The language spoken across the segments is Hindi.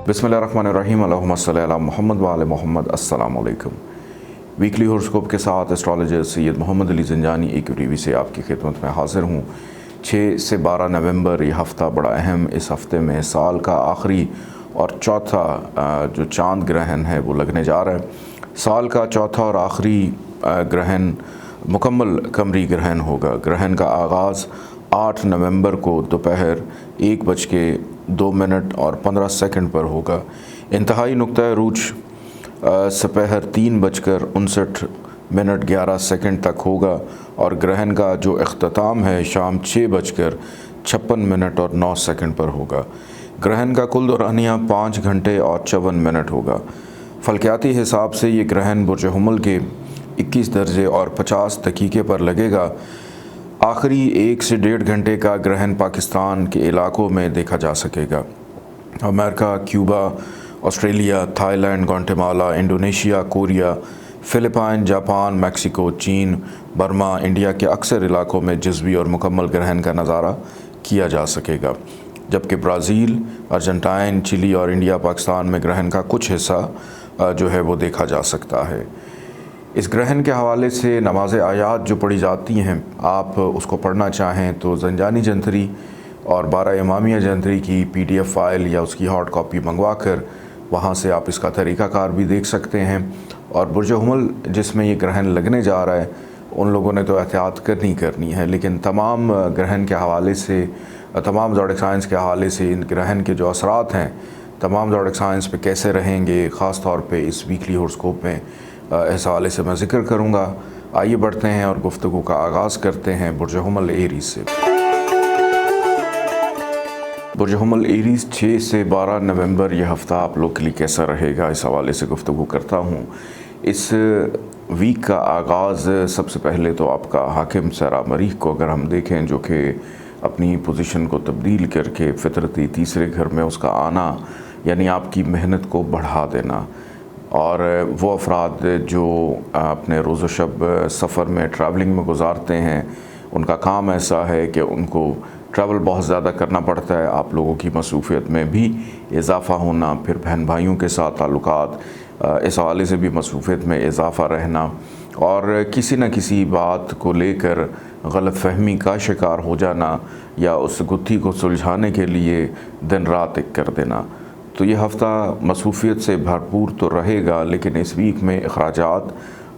बिस्मिल्लाहिर्रहमानिर्रहीम अल्लाहुम्मा सल्ली अला मुहम्मद व आले मुहम्मद। अस्सलाम वालेकुम। वीकली हॉरोस्कोप के साथ एस्ट्रोलॉजर सैयद मोहम्मद अली ज़ंजानी AQTV से आपकी खिदमत में हाज़िर हूँ। 6 से 12 नवंबर ये हफ़्ता बड़ा अहम। इस हफ़्ते में साल का आखिरी और चौथा जो चाँद ग्रहण है वो लगने जा रहा है। साल का चौथा और आखिरी ग्रहण मुकम्मल कमरी ग्रहण होगा। ग्रहण का आगाज़ 8 नवंबर को दोपहर 1:02 और 15 सेकंड पर होगा। इंतहाई नुक्ता रूज सपहर 3:59 11 सेकंड तक होगा और ग्रहण का जो अख्ताम है शाम 6:56 और 9 सेकंड पर होगा। ग्रहण का कुल दौरानिया 5 घंटे और 54 होगा। फल्कियाती हिसाब से ये ग्रहण बुर्ज हुमल के 21 दर्जे और 50 दकीके पर लगेगा। आखिरी 1 से 1.5 घंटे का ग्रहण पाकिस्तान के इलाकों में देखा जा सकेगा। America, Cuba, Australia, Thailand, Guatemala, Indonesia, Korea, Philippine, Japan, Mexico, चीन, बर्मा, इंडिया के अक्सर इलाकों में जज़वी और मुकम्मल ग्रहण का नज़ारा किया जा सकेगा। जबकि ब्राज़ील, अर्जेंटाइन, चिली और इंडिया पाकिस्तान में ग्रहण का कुछ हिस्सा जो है वो देखा जा सकता है। इस ग्रहण के हवाले से नमाज आयात जो पढ़ी जाती हैं, आप उसको पढ़ना चाहें तो ज़ंजानी जंतरी और 12 इमामिया जंतरी की PDF फ़ाइल या उसकी हॉट कॉपी मंगवा कर वहाँ से आप इसका तरीक़ाकार भी देख सकते हैं। और बुर्ज हुमल जिसमें ये ग्रहण लगने जा रहा है उन लोगों ने तो एहतियात करनी है, लेकिन तमाम ग्रहण के हवाले से, तमाम ज़ोडिक साइंस के हवाले से इन ग्रहण के जो असरात हैं तमाम ज़ोडिक साइंस पे कैसे रहेंगे, ख़ास तौर पे इस वीकली हॉरोस्कोप में इस हवाले से मैं ज़िक्र करूँगा। आइए बढ़ते हैं और गुफ्तगू का आगाज़ करते हैं बुर्ज हुमल एरीज़ से। बुर्ज हुमल एरीज़ 6 से 12 नवंबर यह हफ़्ता आप लोग के लिए कैसा रहेगा, इस हवाले से गुफ्तगू करता हूँ। इस वीक का आगाज़ सबसे पहले तो आपका हाकिम सरा मरीख को अगर हम देखें, जो कि अपनी पोजीशन को तब्दील करके फितरती तीसरे घर में उसका आना, यानी आपकी मेहनत को बढ़ा देना। और वो अफराद जो अपने रोज़ शब सफ़र में ट्रैवलिंग में गुजारते हैं, उनका काम ऐसा है कि उनको ट्रैवल बहुत ज़्यादा करना पड़ता है। आप लोगों की मसरूफ़ियत में भी इजाफ़ा होना, फिर बहन भाइयों के साथ ताल्लुकात, इस हवाले से भी मसरूफ़ियत में इजाफ़ा रहना और किसी न किसी बात को लेकर गलत फ़हमी का शिकार हो जाना या उस गुत्थी को सुलझाने के लिए दिन रात एक कर देना। तो ये हफ़्ता मसरूफ़ियत से भरपूर तो रहेगा, लेकिन इस वीक में अखराजात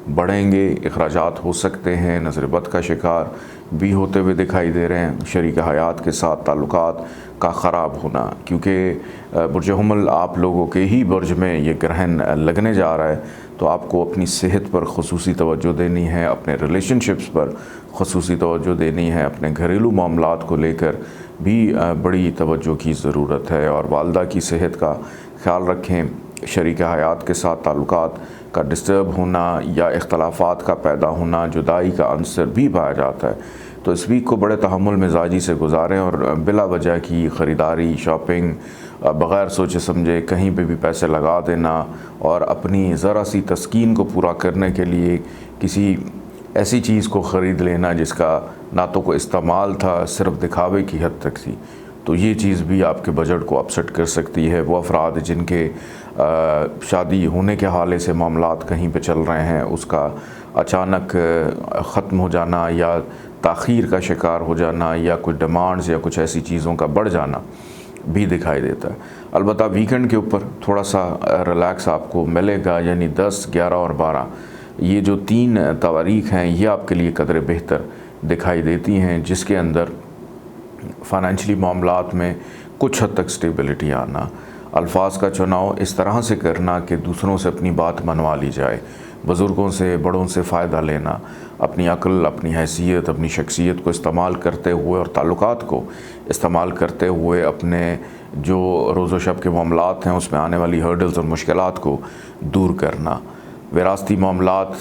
बढ़ेंगे, अखराजात हो सकते हैं, नज़र बद का शिकार भी होते हुए दिखाई दे रहे हैं। शरीक हयात के साथ ताल्लुकात का ख़राब होना, क्योंकि बुर्ज हुमल आप लोगों के ही बुर्ज में ये ग्रहण लगने जा रहा है, तो आपको अपनी सेहत पर ख़ुसूसी तवज्जो देनी है, अपने रिलेशनशिप्स पर ख़ुसूसी तवज्जो देनी है, अपने घरेलू मामलात को लेकर भी बड़ी तवज्जो की ज़रूरत है। और वालदा की सेहत का ख्याल रखें। शरीक हयात के साथ ताल्लुकात का डिस्टर्ब होना या इख्तलाफात का पैदा होना, जुदाई का अंसर भी पाया जाता है। तो इस वीक को बड़े तहम्मुल मिजाजी से गुजारें और बिला वजह की ख़रीदारी, शॉपिंग, बग़ैर सोचे समझे कहीं पे भी पैसे लगा देना और अपनी ज़रा सी तस्कीन को पूरा करने के लिए किसी ऐसी चीज़ को ख़रीद लेना जिसका ना तो कोई इस्तेमाल था, सिर्फ दिखावे की हद तक थी, तो ये चीज़ भी आपके बजट को अपसेट कर सकती है। वो अफराद जिनके शादी होने के हवाले से मामलात कहीं पे चल रहे हैं, उसका अचानक ख़त्म हो जाना या ताख़ीर का शिकार हो जाना या कुछ डिमांड्स या कुछ ऐसी चीज़ों का बढ़ जाना भी दिखाई देता है। अलबत्ता वीकेंड के ऊपर थोड़ा सा रिलैक्स आपको मिलेगा, यानी 10, 11 और 12 ये जो 3 तारीख़ हैं ये आपके लिए कदर बेहतर दिखाई देती हैं, जिसके अंदर फ़ाइनेंशली मामलात में कुछ हद तक स्टेबिलिटी आना, अल्फाज का चुनाव इस तरह से करना कि दूसरों से अपनी बात मनवा ली जाए, बुज़ुर्गों से, बड़ों से फ़ायदा लेना, अपनी अक्ल, अपनी हैसियत, अपनी शख्सियत को इस्तेमाल करते हुए और ताल्लुकात को इस्तेमाल करते हुए अपने जो रोज़ो शब के मामलात हैं उसमें आने वाली हर्डल्स और मुश्किलात को दूर करना। विरासती मामलात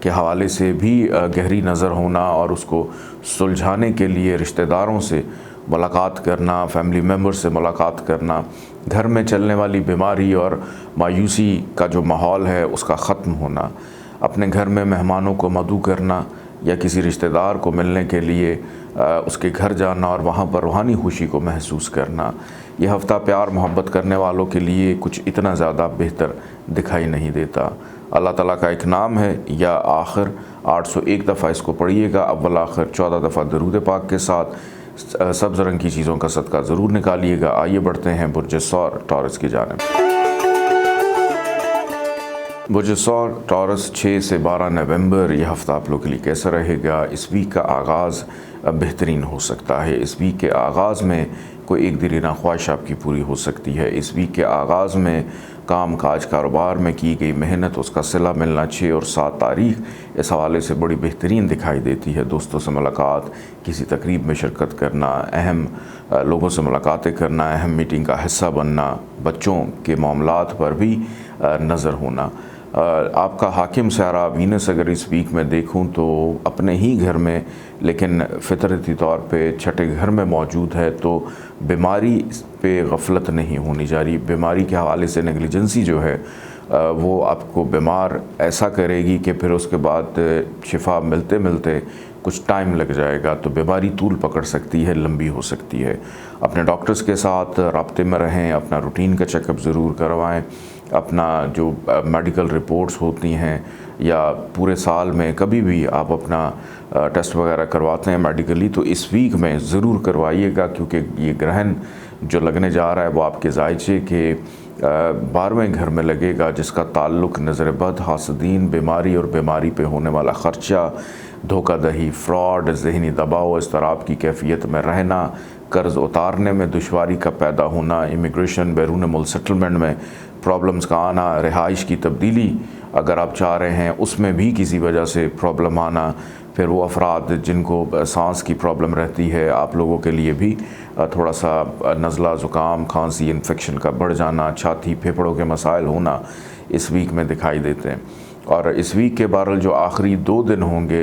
के हवाले से भी गहरी नज़र होना और उसको सुलझाने के लिए रिश्तेदारों से मुलाकात करना, फैमिली मेम्बर से मुलाकात करना, घर में चलने वाली बीमारी और मायूसी का जो माहौल है उसका ख़त्म होना, अपने घर में मेहमानों को मदऊ करना, या किसी रिश्तेदार को मिलने के लिए उसके घर जाना और वहाँ पर रूहानी खुशी को महसूस करना, यह हफ़्ता प्यार मोहब्बत करने वालों के लिए कुछ इतना ज़्यादा बेहतर दिखाई नहीं देता। अल्लाह ताला का एक नाम है या आखिर 801 दफ़ा इसको पढ़िएगा, अव्वल आखिर 14 दफ़ा दरूद पाक के साथ सब्ज़ रंग की चीज़ों का सदका ज़रूर निकालिएगा। आइए बढ़ते हैं बुर्ज सौर टॉरस की जानिब। बुर्ज सौर टॉरस 6 से 12 नवंबर यह हफ़्ता आप लोगों के लिए कैसा रहेगा। इस वीक का आगाज़ बेहतरीन हो सकता है। इस वीक के आगाज़ में कोई एक दिलीना ख्वाहिश आपकी पूरी हो सकती है। इस वीक के आगाज़ में काम काज कारोबार में की गई मेहनत उसका सिला मिलना 6 और 7 तारीख इस हवाले से बड़ी बेहतरीन दिखाई देती है। दोस्तों से मुलाकात, किसी तकरीब में शिरकत करना, अहम लोगों से मुलाकातें करना, अहम मीटिंग का हिस्सा बनना, बच्चों के मामलात पर भी नज़र होना। आपका हाकिम सारा वीनस अगर इस वीक में देखूं तो अपने ही घर में लेकिन फितरती तौर पे छठे घर में मौजूद है, तो बीमारी पे गफलत नहीं होनी चाहिए। बीमारी के हवाले से नेगलिजेंसी जो है वो आपको बीमार ऐसा करेगी कि फिर उसके बाद शिफा मिलते मिलते कुछ टाइम लग जाएगा, तो बीमारी तूल पकड़ सकती है, लंबी हो सकती है। अपने डॉक्टर्स के साथ राब्ते में रहें, अपना रूटीन का चेकअप ज़रूर करवाएं, अपना जो मेडिकल रिपोर्ट्स होती हैं या पूरे साल में कभी भी आप अपना टेस्ट वगैरह करवाते हैं मेडिकली, तो इस वीक में ज़रूर करवाइएगा, क्योंकि ये ग्रहण जो लगने जा रहा है वो आपके जायचे के 12वें घर में लगेगा, जिसका ताल्लुक़ नज़र बद, हासदीन, बीमारी और बीमारी पे होने वाला ख़र्चा, धोखाधड़ी, फ्रॉड, ज़हनी दबाव, इज़्तिराब की कैफियत में रहना, कर्ज़ उतारने में दुश्वारी का पैदा होना, इमिग्रेशन, बैरून मुल्क सेटलमेंट में प्रॉब्लम्स का आना, रिहाइश की तब्दीली अगर आप चाह रहे हैं उसमें भी किसी वजह से प्रॉब्लम आना, फिर वो अफराद जिनको सांस की प्रॉब्लम रहती है, आप लोगों के लिए भी थोड़ा सा नज़ला, ज़ुकाम, खांसी, इन्फेक्शन का बढ़ जाना, छाती, फेफड़ों के मसाइल होना इस वीक में दिखाई देते हैं। और इस वीक के बहरहाल जो आखिरी 2 दिन होंगे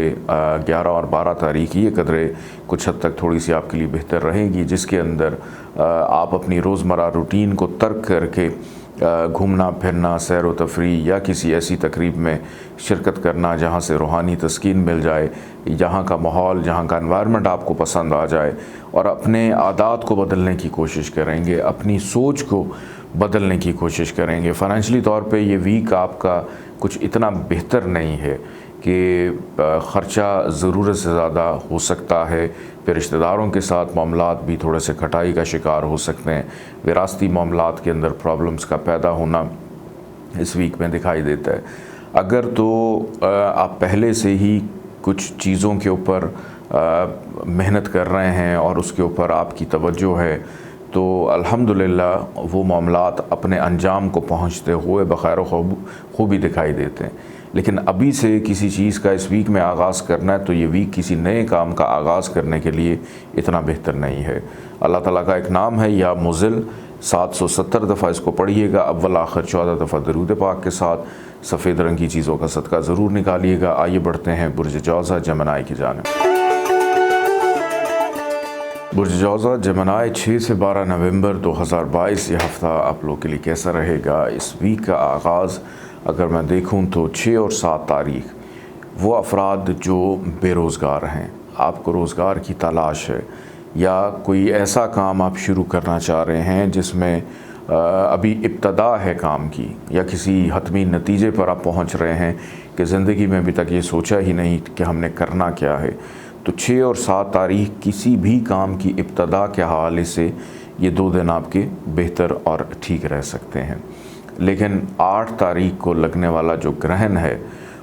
11 और 12 तारीख, ये कदरे कुछ हद तक थोड़ी सी आपके लिए बेहतर रहेगी, जिसके अंदर आप अपनी रोज़मर्रा रूटीन को तर्क करके घूमना फिरना, सैर व तफरीह या किसी ऐसी तकरीब में शिरकत करना जहाँ से रूहानी तस्कीन मिल जाए, जहाँ का माहौल, जहाँ का एनवायरनमेंट आपको पसंद आ जाए, और अपने आदात को बदलने की कोशिश करेंगे, अपनी सोच को बदलने की कोशिश करेंगे। फ़ाइनेंशियली तौर पे ये वीक आपका कुछ इतना बेहतर नहीं है कि ख़र्चा ज़रूरत से ज़्यादा हो सकता है, फिर रिश्तेदारों के साथ मामलात भी थोड़े से खटाई का शिकार हो सकते हैं, विरासती मामलात के अंदर प्रॉब्लम्स का पैदा होना इस वीक में दिखाई देता है। अगर तो आप पहले से ही कुछ चीज़ों के ऊपर मेहनत कर रहे हैं और उसके ऊपर आपकी तवज्जो है, तो अल्हम्दुलिल्लाह वो मामलात अपने अंजाम को पहुँचते हुए बख़ैर खूबी दिखाई देते हैं। लेकिन अभी से किसी चीज़ का इस वीक में आगाज़ करना है तो ये वीक किसी नए काम का आगाज़ करने के लिए इतना बेहतर नहीं है। अल्लाह ताला का एक नाम है या मुज़िल, 770 दफ़ा इसको पढ़िएगा, अव्वल आखिर 14 दफ़ा दरूद पाक के साथ सफ़ेद रंग की चीज़ों का सदका ज़रूर निकालिएगा। आइए बढ़ते हैं बुर्ज जौज़ा जमनाई की जानिब। बुर्ज जौज़ा जमनाई 6 से 12 नवंबर 2022 ये हफ़्ता आप लोग के लिए कैसा रहेगा। इस वीक का आगाज़ अगर मैं देखूं तो 6 और 7 तारीख, वो अफराद जो बेरोज़गार हैं, आपको रोज़गार की तलाश है या कोई ऐसा काम आप शुरू करना चाह रहे हैं जिसमें अभी इब्तदा है काम की, या किसी हतमी नतीजे पर आप पहुंच रहे हैं कि ज़िंदगी में अभी तक ये सोचा ही नहीं कि हमने करना क्या है, तो 6 और 7 तारीख किसी भी काम की इब्तदा के हवाले से ये 2 दिन आपके बेहतर और ठीक रह सकते हैं। लेकिन 8 तारीख को लगने वाला जो ग्रहण है,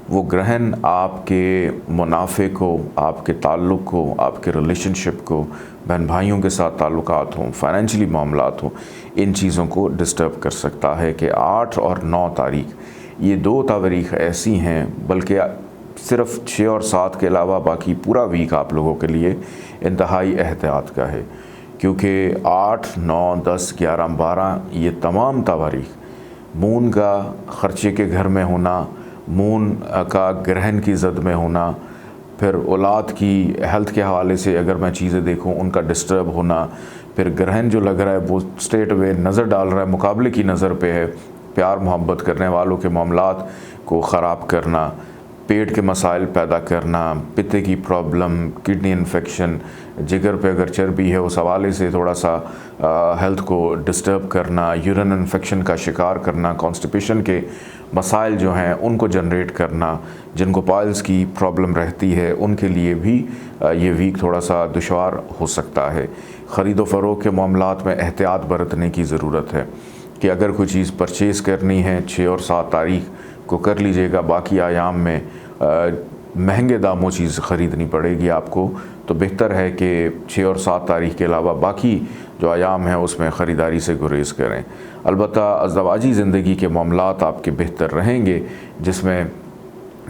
वो ग्रहण आपके मुनाफे को, आपके ताल्लुक़ को, आपके रिलेशनशिप को, बहन भाइयों के साथ ताल्लुकात हों, फाइनेंशियली मामलात हों, इन चीज़ों को डिस्टर्ब कर सकता है। कि 8 और 9 तारीख ये 2 तारीख ऐसी हैं, बल्कि सिर्फ 6 और 7 के अलावा बाकी पूरा वीक आप लोगों के लिए इंतहाई एहतियात का है, क्योंकि 8, 9, 10, 11, 12 ये तमाम तारीख मून का ख़र्चे के घर में होना, मून का ग्रहण की ज़द में होना, फिर औलाद की हेल्थ के हवाले से अगर मैं चीज़ें देखूं उनका डिस्टर्ब होना, फिर ग्रहण जो लग रहा है वो स्ट्रेट वे नज़र डाल रहा है, मुकाबले की नज़र पे है, प्यार मोहब्बत करने वालों के मामलात को ख़राब करना, पेट के मसाइल पैदा करना, पित्ते की प्रॉब्लम, किडनी इन्फेक्शन, जिगर पे अगर चर्बी है उस हवाले से थोड़ा सा हेल्थ को डिस्टर्ब करना, यूरिन इन्फेक्शन का शिकार करना, कॉन्स्टिपेशन के मसाइल जो हैं उनको जनरेट करना, जिनको पाइल्स की प्रॉब्लम रहती है उनके लिए भी ये वीक थोड़ा सा दुश्वार हो सकता है। ख़रीदो फ़रोख्त के मामलात में एहतियात बरतने की ज़रूरत है कि अगर कोई चीज़ परचेज़ करनी है 6 और 7 तारीख को कर लीजिएगा, बाकी आयाम में महंगे दामों चीज़ ख़रीदनी पड़ेगी आपको, तो बेहतर है कि 6 और 7 तारीख के अलावा बाकी जो आयाम हैं उसमें ख़रीदारी से गुरेज़ करें। अलबत्ता अज़दवाजी ज़िंदगी के मामलात आपके बेहतर रहेंगे, जिसमें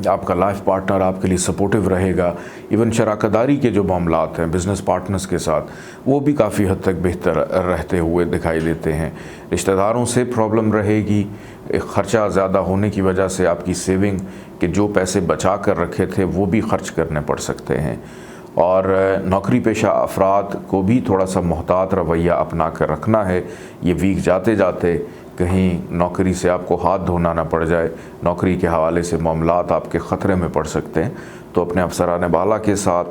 आपका लाइफ पार्टनर आपके लिए सपोर्टिव रहेगा। इवन शराकतदारी के जो मामलात हैं बिज़नेस पार्टनर्स के साथ, वो भी काफ़ी हद तक बेहतर रहते हुए दिखाई देते हैं। रिश्तेदारों से प्रॉब्लम रहेगी, ख़र्चा ज़्यादा होने की वजह से आपकी सेविंग के जो पैसे बचा कर रखे थे वो भी ख़र्च करने पड़ सकते हैं। और नौकरी पेशा अफराद को भी थोड़ा सा मोहतात रवैया अपना कर रखना है। ये वीक जाते जाते कहीं नौकरी से आपको हाथ धोना ना पड़ जाए, नौकरी के हवाले से मामलात आपके ख़तरे में पड़ सकते हैं। तो अपने अफसरान बाला के साथ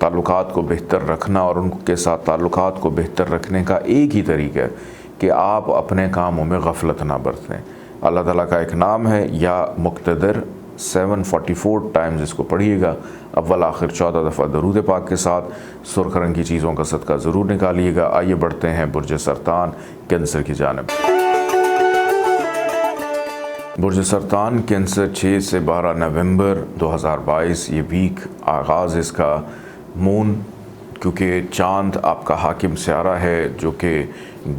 ताल्लुकात को बेहतर रखना और उनके साथ ताल्लुकात को बेहतर रखने का एक ही तरीका है कि आप अपने कामों में गफलत ना बरतें। अल्लाह ताला का एक नाम है या मुक़्तदिर, 744 टाइम्स इसको पढ़िएगा। अव्वल आखिर 14 दफ़ा दरूद पाक के साथ सुर्ख रंग की चीज़ों का सदका ज़रूर निकालिएगा। आइए बढ़ते हैं बुर्ज सरतान कैंसर की जानिब। बुर्ज सरतान कैंसर 6 से 12 नवंबर 2022 ये वीक आगाज़ इसका मून, क्योंकि चाँद आपका हाकिम स्यारा है जो कि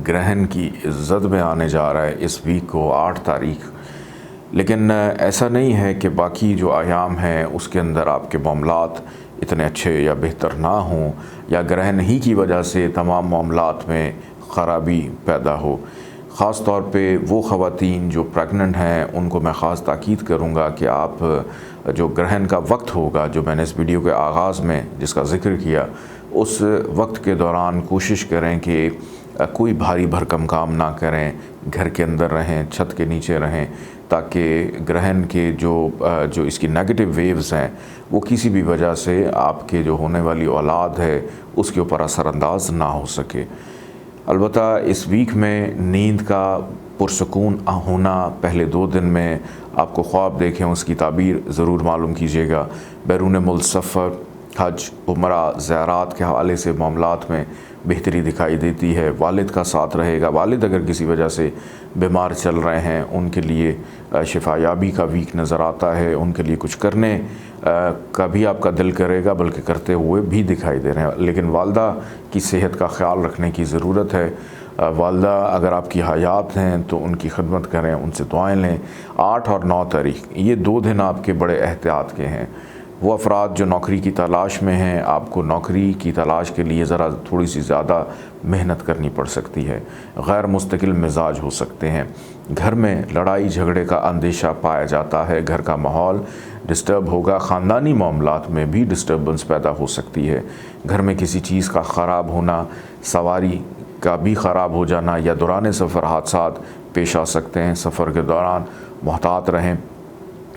ग्रहण की इज़्ज़त में आने जा रहा है इस वीक को 8 तारीख। लेकिन ऐसा नहीं है कि बाकी जो आयाम हैं उसके अंदर आपके मामलात इतने अच्छे या बेहतर ना हों, या ग्रहण ही की वजह से तमाम मामलात में ख़राबी पैदा हो। ख़ास तौर पे वो ख़वातीन जो प्रेग्नेंट हैं उनको मैं ख़ास ताकीद करूँगा कि आप जो ग्रहण का वक्त होगा, जो मैंने इस वीडियो के आगाज़ में जिसका ज़िक्र किया, उस वक्त के दौरान कोशिश करें कि कोई भारी भरकम काम ना करें, घर के अंदर रहें, छत के नीचे रहें, ताकि ग्रहण के जो इसकी नेगेटिव वेव्स हैं वो किसी भी वजह से आपके जो होने वाली औलाद है उसके ऊपर असरअंदाज ना हो सके। अलबत्ता इस वीक में नींद का पुरसकून होना, पहले 2 दिन में आपको ख्वाब देखें उसकी ताबीर ज़रूर मालूम कीजिएगा। बैरून मुल्क सफ़र, हज, उम्रा, ज़ियारात के हवाले से मामलात में बेहतरी दिखाई देती है। वालिद का साथ रहेगा। वालिद अगर किसी वजह से बीमार चल रहे हैं उनके लिए शिफायाबी का वीक नज़र आता है। उनके लिए कुछ करने का भी आपका दिल करेगा, बल्कि करते हुए भी दिखाई दे रहे हैं। लेकिन वालदा की सेहत का ख़्याल रखने की ज़रूरत है। वालदा अगर आपकी हयात हैं तो उनकी खिदमत करें, उनसे दुआएं लें। 8 और 9 तारीख ये 2 दिन आपके बड़े एहतियात के हैं। वो अफराद जो नौकरी की तलाश में हैं, आपको नौकरी की तलाश के लिए ज़रा थोड़ी सी ज़्यादा मेहनत करनी पड़ सकती है। गैर मुस्तकिल मिजाज हो सकते हैं। घर में लड़ाई झगड़े का अंदेशा पाया जाता है। घर का माहौल डिस्टर्ब होगा। ख़ानदानी मामलात में भी डिस्टर्बेंस पैदा हो सकती है। घर में किसी चीज़ का ख़राब होना, सवारी का भी ख़राब हो जाना या दौरान सफ़र हादसात पेश आ सकते हैं। सफ़र के दौरान मुहतात रहें।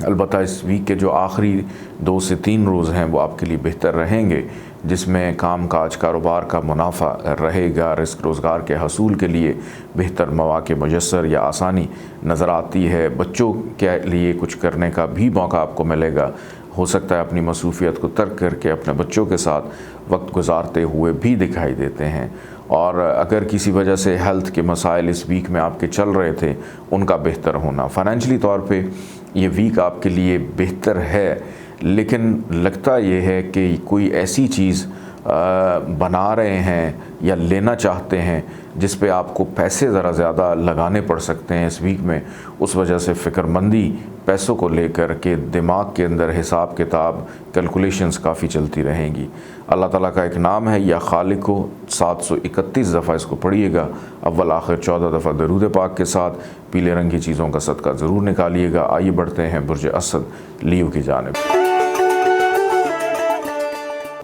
अलबत्ता इस वीक के जो आखिरी 2 से 3 रोज़ हैं वो आपके लिए बेहतर रहेंगे, जिसमें काम काज कारोबार का मुनाफा रहेगा। रिस्क रोज़गार के हसूल के लिए बेहतर मौक़े मुयस्सर या आसानी नज़र आती है। बच्चों के लिए कुछ करने का भी मौका आपको मिलेगा। हो सकता है अपनी मसरूफ़ियत को तर्क करके अपने बच्चों के साथ वक्त गुजारते हुए भी दिखाई देते हैं। और अगर किसी वजह से हेल्थ के मसाइल इस वीक में आपके चल रहे थे, उनका बेहतर होना। फ़ाइनेंशली तौर पे ये वीक आपके लिए बेहतर है, लेकिन लगता ये है कि कोई ऐसी चीज़ बना रहे हैं या लेना चाहते हैं जिस पे आपको पैसे ज़रा ज़्यादा लगाने पड़ सकते हैं इस वीक में। उस वजह से फ़िक्रमंदी पैसों को लेकर के दिमाग के अंदर हिसाब किताब कैलकुलेशंस काफ़ी चलती रहेंगी। अल्लाह ताला का एक नाम है या खालिक को 731 दफ़ा इसको पढ़िएगा। अव्वल आखिर 14 दफ़ा दरूद पाक के साथ पीले रंग की चीज़ों का सदका ज़रूर निकालिएगा। आइए बढ़ते हैं बुर्ज असद लियो की जानिब।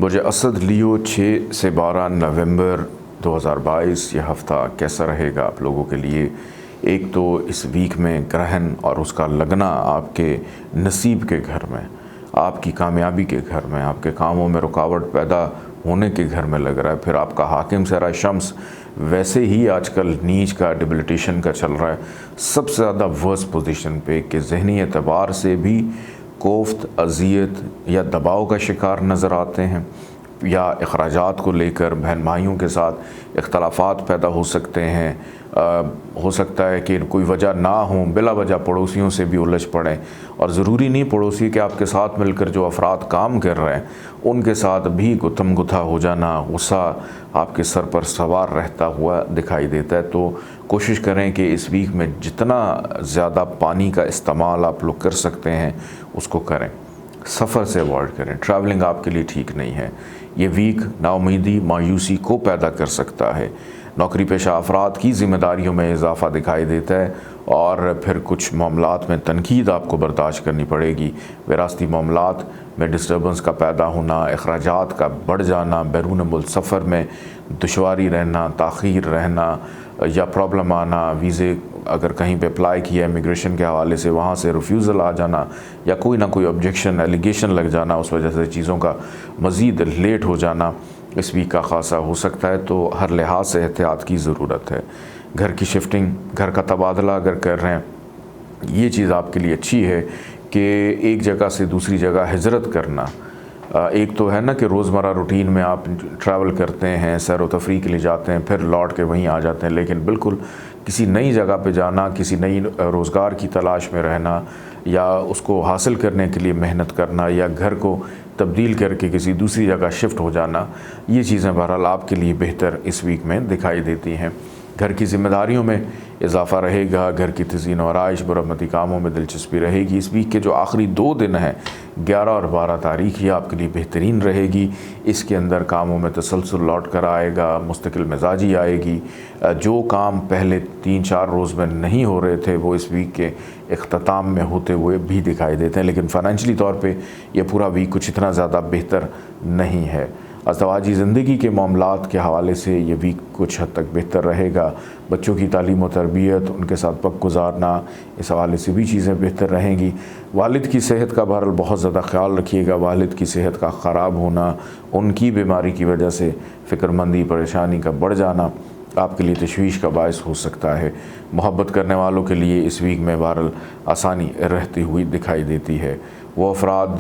बुर्ज असद लियो 6 से 12 नवंबर 2022 ये हफ़्ता कैसा रहेगा आप लोगों के लिए। एक तो इस वीक में ग्रहण और उसका लगना आपके नसीब के घर में, आपकी कामयाबी के घर में, आपके कामों में रुकावट पैदा होने के घर में लग रहा है। फिर आपका हाकिम सहरा शम्स वैसे ही आजकल नीच का, डिबिलिटेशन का चल रहा है, सबसे ज़्यादा वर्स पोजीशन पे कि ज़हनी एतबार से भी कोफ्त, अज़ियत या दबाव का शिकार नज़र आते हैं, या अखराजात को लेकर बहन भाइयों के साथ इख्तलाफात पैदा हो सकते हैं। हो सकता है कि कोई वजह ना हो, बिला वजह पड़ोसियों से भी उलझ पड़ें, और ज़रूरी नहीं पड़ोसी के आपके साथ मिलकर जो अफराद काम कर रहे हैं उनके साथ भी गुत्थम गुत्था हो जाना, गुस्सा आपके सर पर सवार रहता हुआ दिखाई देता है। तो कोशिश करें कि इस वीक में जितना ज़्यादा पानी का इस्तेमाल आप लोग कर सकते हैं उसको करें। सफ़र से अवॉइड करें, ट्रैवलिंग आपके लिए ठीक नहीं है। ये वीक नाउमीदी, मायूसी को पैदा कर सकता है। नौकरी पेशा अफराद की ज़िम्मेदारियों में इजाफ़ा दिखाई देता है, और फिर कुछ मामलात में तनकीद आपको बर्दाश्त करनी पड़ेगी। विरासती मामलात में डिस्टर्बेंस का पैदा होना, अखराजात का बढ़ जाना, बैरून मुल्क सफ़र में दुश्वारी रहना, ताख़ीर रहना या प्रॉब्लम आना, वीज़े अगर कहीं पे अप्लाई किया इमिग्रेशन के हवाले से वहाँ से रिफ्यूज़ल आ जाना, या कोई ना कोई ऑब्जेक्शन, एलिगेशन लग जाना, उस वजह से चीज़ों का मज़ीद लेट हो जाना इस वीक का ख़ासा हो सकता है। तो हर लिहाज से एहतियात की ज़रूरत है। घर की शिफ्टिंग, घर का तबादला अगर कर रहे हैं, ये चीज़ आपके लिए अच्छी है कि एक जगह से दूसरी जगह हिजरत करना। एक तो है ना कि रोज़मर्रा रूटीन में आप ट्रैवल करते हैं, सैर व तफरीह के लिए जाते हैं, फिर लौट के वहीं आ जाते हैं, लेकिन बिल्कुल किसी नई जगह पे जाना, किसी नई रोज़गार की तलाश में रहना, या उसको हासिल करने के लिए मेहनत करना, या घर को तब्दील करके किसी दूसरी जगह शिफ्ट हो जाना, ये चीज़ें बहरहाल आपके लिए बेहतर इस वीक में दिखाई देती हैं। घर की ज़िम्मेदारियों में इजाफ़ा रहेगा, घर की तज़ीन और आइश, मरम्मती कामों में दिलचस्पी रहेगी। इस वीक के जो आखिरी 2 दिन हैं, 11 और 12 तारीख, ये आपके लिए बेहतरीन रहेगी। इसके अंदर कामों में तसलसल लौट कर आएगा, मुस्तकिल मिजाजी आएगी। जो काम पहले 3-4 रोज़ में नहीं हो रहे थे वो इस वीक के इख्तिताम में होते हुए भी दिखाई देते हैं। लेकिन फ़ाइनेंशली तौर पे ये पूरा वीक कुछ इतना ज़्यादा बेहतर नहीं है। अज़दवाजी ज़िंदगी के मामलात के हवाले से ये वीक कुछ हद तक बेहतर रहेगा। बच्चों की तालीम और तरबियत, उनके साथ वक्त गुजारना, इस हवाले से भी चीज़ें बेहतर रहेंगी। वालिद की सेहत का बहरहाल बहुत ज़्यादा ख्याल रखिएगा। वालिद की सेहत का ख़राब होना, उनकी बीमारी की वजह से फ़िक्रमंदी, परेशानी का बढ़ जाना आपके लिए तशवीश का बायस हो सकता है। मोहब्बत करने वालों के लिए इस वीक में बहरहाल आसानी रहती हुई दिखाई देती है। वो अफराद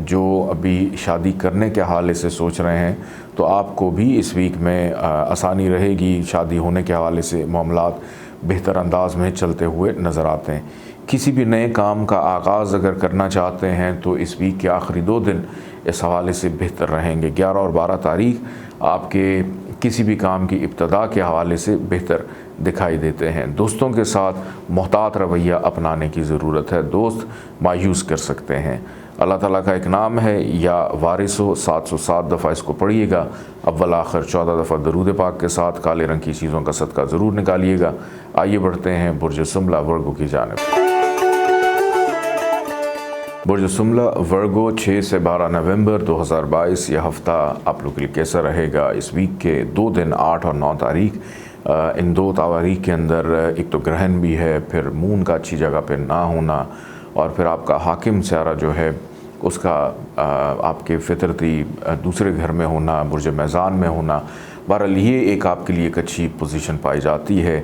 जो अभी शादी करने के हवाले से सोच रहे हैं, तो आपको भी इस वीक में आसानी रहेगी। शादी होने के हवाले से मामलात बेहतर अंदाज में चलते हुए नज़र आते हैं। किसी भी नए काम का आगाज़ अगर करना चाहते हैं तो इस वीक के आखिरी 2 दिन इस हवाले से बेहतर रहेंगे। 11 और 12 तारीख आपके किसी भी काम की इब्तदा के हवाले से बेहतर दिखाई देते हैं। दोस्तों के साथ मोहतात रवैया अपनाने की ज़रूरत है। दोस्त मायूस कर सकते हैं। अल्लाह ताला का एक नाम है या वारिसो, 707 दफ़ा इसको पढ़िएगा। अव्वल आखिर 14 दफ़ा दरूद पाक के साथ काले रंग की चीज़ों का सदका ज़रूर निकालिएगा। आइए बढ़ते हैं बुर्ज सुमला वर्गो की जानिब। बुर्ज सुमला वर्गो 6 से 12 नवंबर 2022 यह हफ़्ता आप लोग के लिए कैसा रहेगा। इस वीक के 2 दिन 8 और 9 तारीख, इन 2 तारीख के अंदर एक तो ग्रहण भी है, फिर मून का अच्छी जगह पे ना होना, और फिर आपका हाकिम सारा जो है उसका आपके फितरती दूसरे घर में होना, बुर्ज मैज़ान में होना। बहरहाल ये एक आपके लिए एक अच्छी पोजीशन पाई जाती है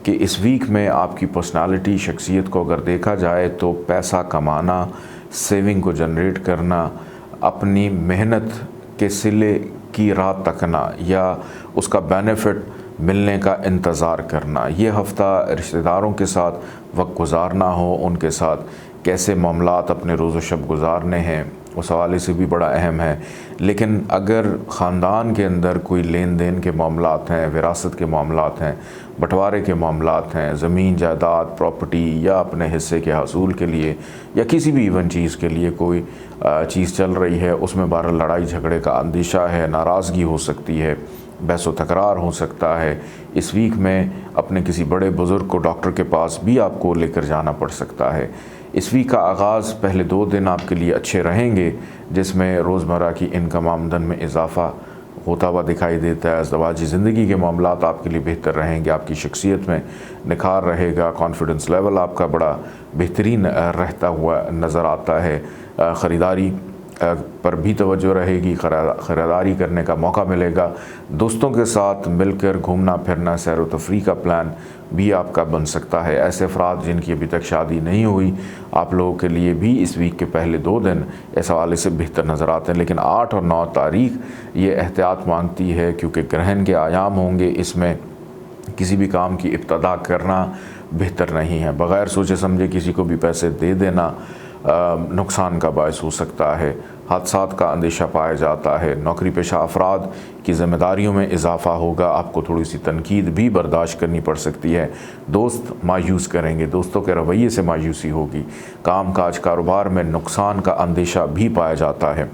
कि इस वीक में आपकी पर्सनालिटी, शख्सियत को अगर देखा जाए तो पैसा कमाना, सेविंग को जनरेट करना, अपनी मेहनत के सिले की राह तकना या उसका बेनिफिट मिलने का इंतज़ार करना, ये हफ़्ता रिश्तेदारों के साथ वक्त गुजारना हो, उनके साथ कैसे मामलात अपने रोज़ व शब गुजारने हैं, उस हवाले से भी बड़ा अहम है। लेकिन अगर ख़ानदान के अंदर कोई लेन देन के मामलात हैं, विरासत के मामलात हैं, बंटवारे के मामलात हैं, ज़मीन जायदाद, प्रॉपर्टी या अपने हिस्से के हासूल के लिए या किसी भी इवन चीज़ के लिए कोई चीज़ चल रही है, उसमें बहरहाल लड़ाई झगड़े का अंदेशा है, नाराज़गी हो सकती है, बहस व तकरार हो सकता है। इस वीक में अपने किसी बड़े बुज़ुर्ग को डॉक्टर के पास भी आपको लेकर जाना पड़ सकता है। इस वीक का आगाज़ पहले 2 दिन आपके लिए अच्छे रहेंगे, जिसमें रोज़मर्रा की इनकम आमदन में इजाफ़ा होता हुआ दिखाई देता है। अज़दवाजी ज़िंदगी के मामलात आपके लिए बेहतर रहेंगे, आपकी शख्सियत में निखार रहेगा, कॉन्फिडेंस लेवल आपका बड़ा बेहतरीन रहता हुआ नज़र आता है। ख़रीदारी पर भी तवज्जो रहेगी, ख़रीदारी करने का मौका मिलेगा। दोस्तों के साथ मिलकर घूमना फिरना, सैर व तफरीह का प्लान भी आपका बन सकता है। ऐसे अफराद जिनकी अभी तक शादी नहीं हुई, आप लोगों के लिए भी इस वीक के पहले 2 दिन इस हवाले से बेहतर नज़र आते हैं। लेकिन 8 और 9 तारीख ये एहतियात मांगती है, क्योंकि ग्रहण के आयाम होंगे। इसमें किसी भी काम की इब्तदा करना बेहतर नहीं है। बग़ैर सोचे समझे किसी को भी पैसे दे देना नुकसान का बायस हो सकता है। हादसात का अंदेशा पाया जाता है। नौकरी पेशा अफराद की ज़िम्मेदारियों में इजाफ़ा होगा। आपको थोड़ी सी तनकीद भी बर्दाश्त करनी पड़ सकती है। दोस्त मायूस करेंगे, दोस्तों के रवैये से मायूसी होगी। काम काज कारोबार में नुकसान का अंदेशा भी पाया जाता है।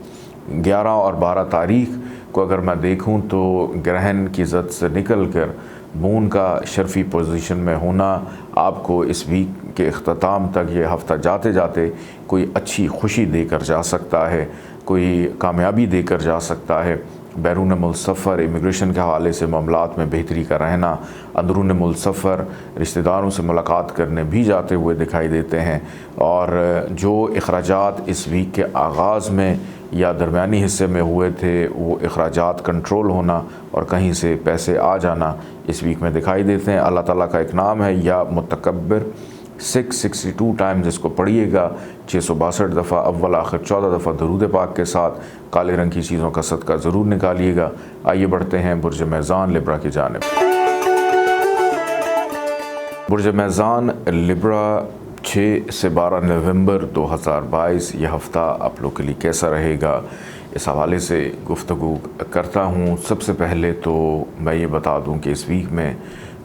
11 और 12 तारीख को अगर मैं देखूं तो ग्रहण की ज़द से निकल कर मून का शर्फी पोजीशन में होना आपको इस वीक के अख्ताम तक, ये हफ़्ता जाते जाते कोई अच्छी खुशी देकर जा सकता है, कोई कामयाबी देकर जा सकता है। बैरून मुल्क सफ़र, इमिग्रेशन के हवाले से मामलात में बेहतरी का रहना, अंदरून मुल्क सफ़र, रिश्तेदारों से मुलाकात करने भी जाते हुए दिखाई देते हैं। और जो अखराजात इस वीक के आगाज़ में या दरमियानी हिस्से में हुए थे, वो अखराजात कंट्रोल होना और कहीं से पैसे आ जाना इस वीक में दिखाई देते हैं। अल्लाह ताला का एक नाम है या मुतकब्बिर, 662 टाइम्स इसको पढ़िएगा, 662 दफ़ा, अव्वल आखिर 14 दफ़ा दरूद पाक के साथ काले रंग की चीज़ों का सदका ज़रूर निकालिएगा। आइए बढ़ते हैं बुर्ज मेज़ान लिब्रा की जानिब। बुर्ज मेज़ान लिब्रा 6 से 12 नवंबर 2022 यह हफ़्ता आप लोग के लिए कैसा रहेगा, इस हवाले से गुफ्तगू करता हूँ। सबसे पहले तो मैं ये बता दूँ कि इस वीक में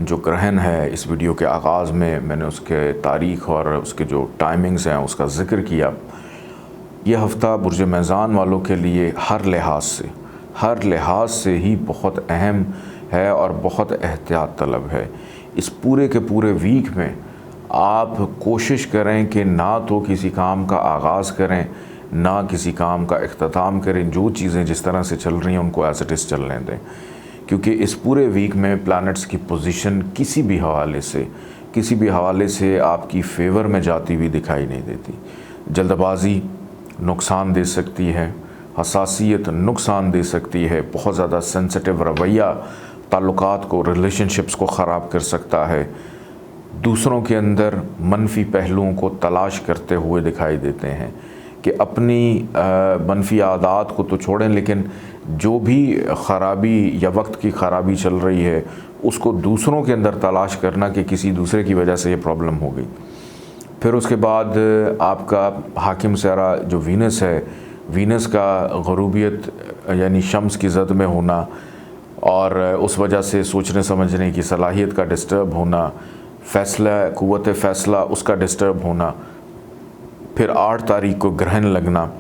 जो ग्रहण है, इस वीडियो के आगाज़ में मैंने उसके तारीख़ और उसके जो टाइमिंग्स हैं उसका ज़िक्र किया। यह हफ़्ता बुर्ज मेज़ान वालों के लिए हर लिहाज से ही बहुत अहम है और बहुत एहतियात तलब है। इस पूरे के पूरे वीक में आप कोशिश करें कि ना तो किसी काम का आगाज़ करें, ना किसी काम का इख्तिताम करें। जो चीज़ें जिस तरह से चल रही हैं उनको एज़ इट इज़ चलने दें, क्योंकि इस पूरे वीक में प्लैनेट्स की पोजीशन किसी भी हवाले से आपकी फेवर में जाती हुई दिखाई नहीं देती। जल्दबाजी नुकसान दे सकती है, हसासियत नुकसान दे सकती है, बहुत ज़्यादा सेंसिटिव रवैया ताल्लुकात को, रिलेशनशिप्स को ख़राब कर सकता है। दूसरों के अंदर मनफी पहलुओं को तलाश करते हुए दिखाई देते हैं कि अपनी मनफी आदत को तो छोड़ें, लेकिन जो भी ख़राबी या वक्त की ख़राबी चल रही है उसको दूसरों के अंदर तलाश करना कि किसी दूसरे की वजह से ये प्रॉब्लम हो गई। फिर उसके बाद आपका हाकिम सहरा जो वीनस है, वीनस का ग़रूबियत यानी शम्स की ज़द में होना और उस वजह से सोचने समझने की सलाहियत का डिस्टर्ब होना, क़ुव्वत फ़ैसला उसका डिस्टर्ब होना। फिर 8 तारीख को ग्रहण लगना,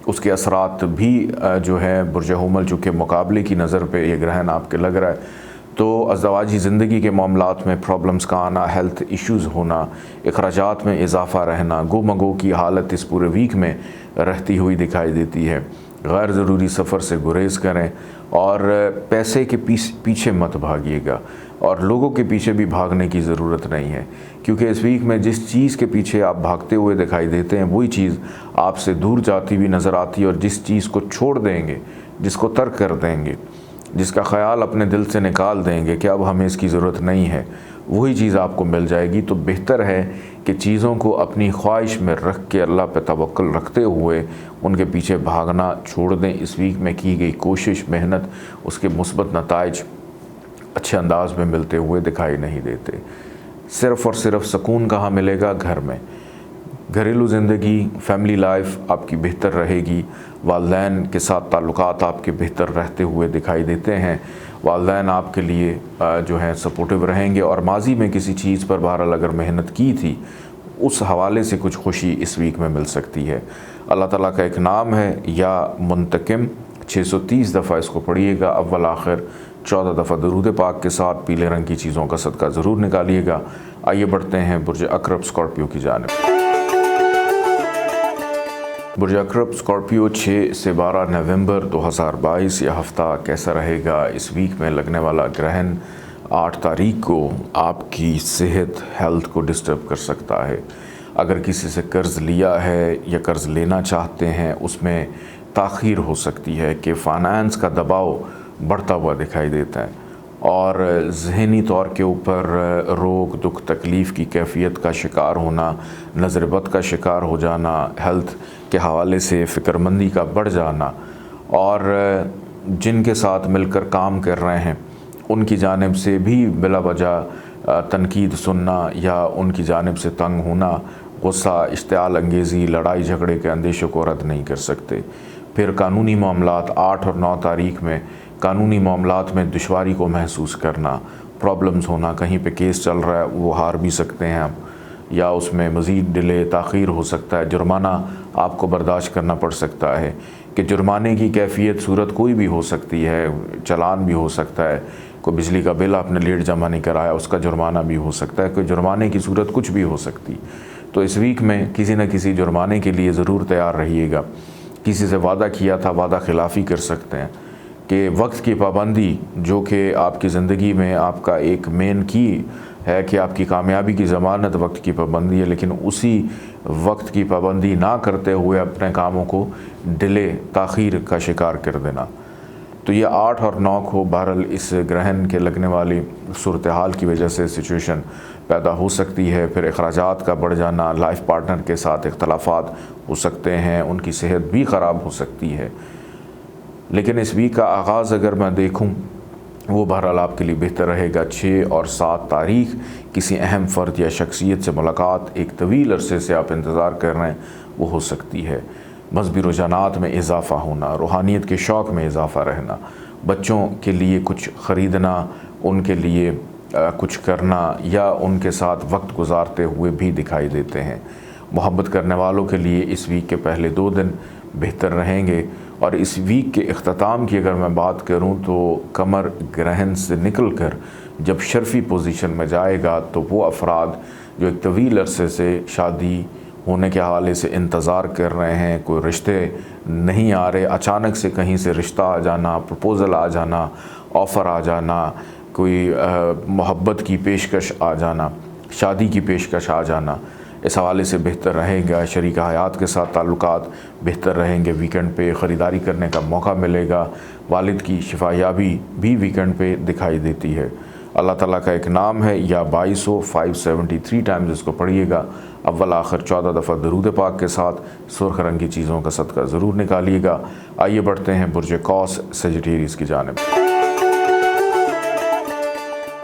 उसके असरात भी जो है बुर्ज हुमल चूँकि मुकाबले की नज़र पे ये ग्रहण आपके लग रहा है, तो अज़दवाजी ज़िंदगी के मामलात में प्रॉब्लम्स का आना, हेल्थ इश्यूज़ होना, अखराजात में इजाफ़ा रहना, गो मगो की हालत इस पूरे वीक में रहती हुई दिखाई देती है। गैर ज़रूरी सफ़र से गुरेज़ करें और पैसे के पीछे मत भागिएगा, और लोगों के पीछे भी भागने की ज़रूरत नहीं है, क्योंकि इस वीक में जिस चीज़ के पीछे आप भागते हुए दिखाई देते हैं वही चीज़ आपसे दूर जाती हुई नज़र आती है। और जिस चीज़ को छोड़ देंगे, जिसको तर्क कर देंगे, जिसका ख़याल अपने दिल से निकाल देंगे कि अब हमें इसकी ज़रूरत नहीं है, वही चीज़ आपको मिल जाएगी। तो बेहतर है कि चीज़ों को अपनी ख्वाहिश में रख के अल्लाह पे तवक्कुल रखते हुए उनके पीछे भागना छोड़ दें। इस वीक में की गई कोशिश, मेहनत, उसके मुस्बत नताइज अच्छे अंदाज में मिलते हुए दिखाई नहीं देते। सिर्फ़ और सिर्फ सुकून कहाँ मिलेगा? घर में। घरेलू ज़िंदगी, फैमिली लाइफ आपकी बेहतर रहेगी। वालिदैन के साथ ताल्लुकात आपके बेहतर रहते हुए दिखाई देते हैं। वालिदैन आपके लिए जो है सपोर्टिव रहेंगे, और माजी में किसी चीज़ पर बहरहाल अगर मेहनत की थी उस हवाले से कुछ खुशी इस वीक में मिल सकती है। अल्लाह ताला का एक नाम है या मुंतकिम, 630 दफ़ा इसको पढ़िएगा, अव्वल आखिर 14 दफ़ा दरूद पाक के साथ पीले रंग की चीज़ों का सदका ज़रूर निकालिएगा। आइए बढ़ते हैं बुर्ज अक़रब स्कॉर्पियो की जानिब। बुर्ज अक़रब स्कॉर्पियो 6 से 12 नवंबर 2022 यह हफ़्ता कैसा रहेगा? इस वीक में लगने वाला ग्रहण 8 तारीख को आपकी सेहत, हेल्थ को डिस्टर्ब कर सकता है। अगर किसी से कर्ज़ लिया है या कर्ज़ लेना चाहते हैं, उसमें ताख़ीर हो सकती है कि फ़ाइनेंस का दबाव बढ़ता हुआ दिखाई देता है और ज़हनी तौर के ऊपर रोग दुख तकलीफ़ की कैफियत का शिकार होना, नज़र बद का शिकार हो जाना, हेल्थ के हवाले से फ़िक्रमंदी का बढ़ जाना और जिनके साथ मिलकर काम कर रहे हैं उनकी जानिब से भी बिला वजह तनकीद सुनना या उनकी जानिब से तंग होना, गुस्सा, इश्तियाल अंगेज़ी, लड़ाई झगड़े के अंदेशों को रद्द नहीं कर सकते। फिर कानूनी मामलात 8 और 9 तारीख में कानूनी मामलात में दुश्वारी को महसूस करना, प्रॉब्लम्स होना, कहीं पे केस चल रहा है वो हार भी सकते हैं हम, या उसमें मज़ीद डिले ताख़ीर हो सकता है, जुर्माना आपको बर्दाश्त करना पड़ सकता है कि जुर्माने की कैफियत सूरत कोई भी हो सकती है, चलान भी हो सकता है, कोई बिजली का बिल आपने लेट जमा नहीं कराया उसका जुर्माना भी हो सकता है, कोई जुर्माने की सूरत कुछ भी हो सकती। तो इस वीक में किसी न किसी जुर्माने के लिए ज़रूर तैयार रहिएगा। किसी से वादा किया था, वादा खिलाफ़ी कर सकते हैं कि वक्त की पाबंदी जो कि आपकी ज़िंदगी में आपका एक मेन की है कि आपकी कामयाबी की ज़मानत वक्त की पाबंदी है, लेकिन उसी वक्त की पाबंदी ना करते हुए अपने कामों को डिले ताख़ीर का शिकार कर देना। तो ये 8 और 9 को बहरहाल इस ग्रहण के लगने वाली सूरत हाल की वजह से सिचुएशन पैदा हो सकती है। फिर अखराजात का बढ़ जाना, लाइफ पार्टनर के साथ इख्तलाफात हो सकते हैं, उनकी सेहत भी ख़राब हो सकती है। लेकिन इस वीक का आगाज़ अगर मैं देखूं वो बहरहाल आपके लिए बेहतर रहेगा। 6 और 7 तारीख किसी अहम फ़र्द या शख्सियत से मुलाकात एक तवील अरसे से आप इंतज़ार कर रहे हैं वो हो सकती है। मज़हबी रुझानात में इजाफ़ा होना, रूहानियत के शौक़ में इजाफ़ा रहना, बच्चों के लिए कुछ ख़रीदना, उनके लिए कुछ करना या उनके साथ वक्त गुजारते हुए भी दिखाई देते हैं। मोहब्बत करने वालों के लिए इस वीक के पहले 2 दिन बेहतर रहेंगे। और इस वीक के इख्तिताम की अगर मैं बात करूं तो कमर ग्रहण से निकल कर जब शर्फ़ी पोजीशन में जाएगा तो वो अफराद जो एक तवील अरसे से शादी होने के हवाले से इंतज़ार कर रहे हैं, कोई रिश्ते नहीं आ रहे, अचानक से कहीं से रिश्ता आ जाना, प्रपोज़ल आ जाना, ऑफ़र आ जाना, कोई मोहब्बत की पेशकश आ जाना, शादी की पेशकश आ जाना, इस हवाले से बेहतर रहेगा। शरीक हयात के साथ ताल्लुकात बेहतर रहेंगे। वीकेंड पे ख़रीदारी करने का मौका मिलेगा। वालिद की शिफायाबी भी वीकेंड पे दिखाई देती है। अल्लाह ताला का एक नाम है या 2273 टाइम्स इसको पढ़िएगा। अव्वल आखिर 14 दफ़ा दरूद पाक के साथ सुर्ख रंग की चीज़ों का सदका ज़रूर निकालिएगा। आइए बढ़ते हैं बुर्ज कौस सेजिटेरियस की जानिब।